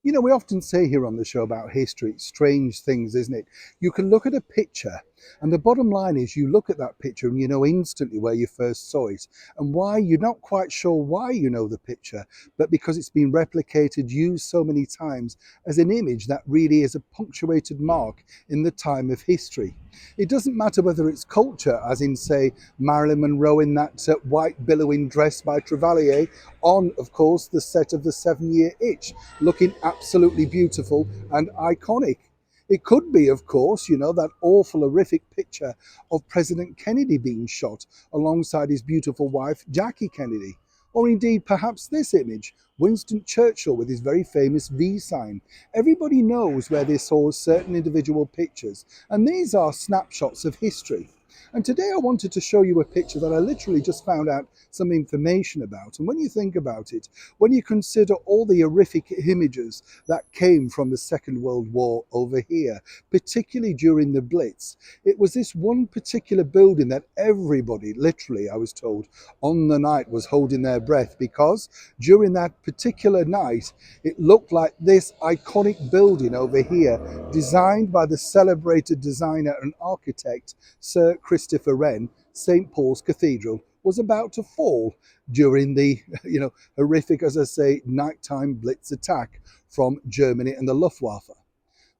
You know, we often say here on the show about history, it's strange things, isn't it? You can look at a picture, and the bottom line is you look at that picture and you know instantly where you first saw it and why. You're not quite sure why you know the picture, but because it's been replicated, used so many times as an image that really is a punctuated mark in the time of history. It doesn't matter whether it's culture, as in, say, Marilyn Monroe in that white billowing dress by Trevalier, on, of course, the set of The 7 Year Itch, looking absolutely beautiful and iconic. It could be, of course, you know, that awful, horrific picture of President Kennedy being shot alongside his beautiful wife, Jackie Kennedy. Or indeed, perhaps this image, Winston Churchill with his very famous V sign. Everybody knows where they saw certain individual pictures, and these are snapshots of history. And today I wanted to show you a picture that I literally just found out some information about. And when you think about it, when you consider all the horrific images that came from the Second World War over here, particularly during the Blitz, it was this one particular building that everybody, literally, I was told, on the night was holding their breath, because during that particular night, it looked like this iconic building over here, designed by the celebrated designer and architect, Sir Christopher Wren, St. Paul's Cathedral, was about to fall during the, horrific, as I say, nighttime Blitz attack from Germany and the Luftwaffe.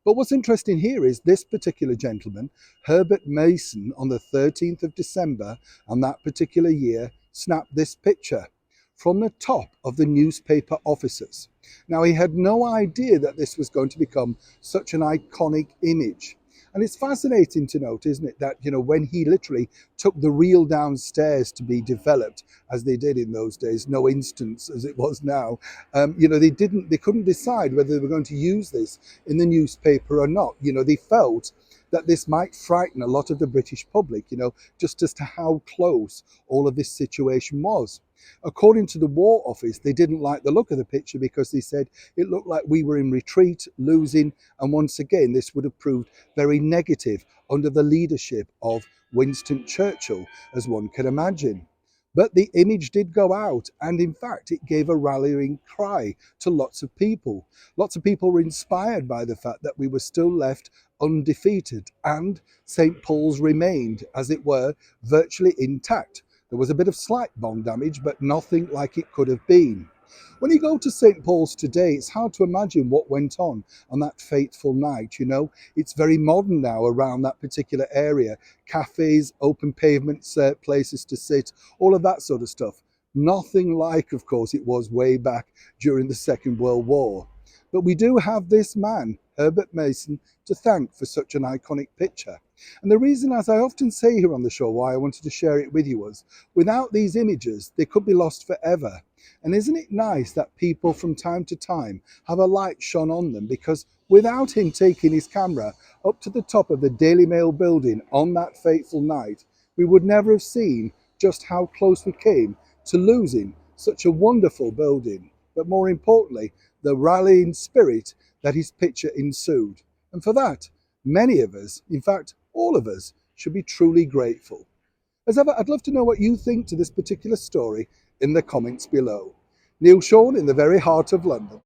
But what's interesting here is this particular gentleman, Herbert Mason, on the 13th of December, on that particular year, snapped this picture from the top of the newspaper offices. Now, he had no idea that this was going to become such an iconic image. And it's fascinating to note, isn't it, that, when he literally took the reel downstairs to be developed, as they did in those days, no instance as it was now, they couldn't decide whether they were going to use this in the newspaper or not. They felt that this might frighten a lot of the British public, just as to how close all of this situation was. According to the War Office, they didn't like the look of the picture because they said it looked like we were in retreat, losing, and once again, this would have proved very negative under the leadership of Winston Churchill, as one can imagine. But the image did go out, and in fact, it gave a rallying cry to lots of people. Lots of people were inspired by the fact that we were still left undefeated, and St. Paul's remained, as it were, virtually intact. There was a bit of slight bomb damage, but nothing like it could have been. When you go to St. Paul's today, it's hard to imagine what went on that fateful night. It's very modern now around that particular area. Cafes, open pavements, places to sit, all of that sort of stuff. Nothing like, of course, it was way back during the Second World War. But we do have this man, Herbert Mason, to thank for such an iconic picture. And the reason, as I often say here on the show, why I wanted to share it with you was, without these images, they could be lost forever. And isn't it nice that people from time to time have a light shone on them? Because without him taking his camera up to the top of the Daily Mail building on that fateful night, we would never have seen just how close we came to losing such a wonderful building. But more importantly, the rallying spirit that his picture ensued. And for that, many of us, in fact, all of us, should be truly grateful. As ever, I'd love to know what you think to this particular story in the comments below. Neil Sean in the very heart of London.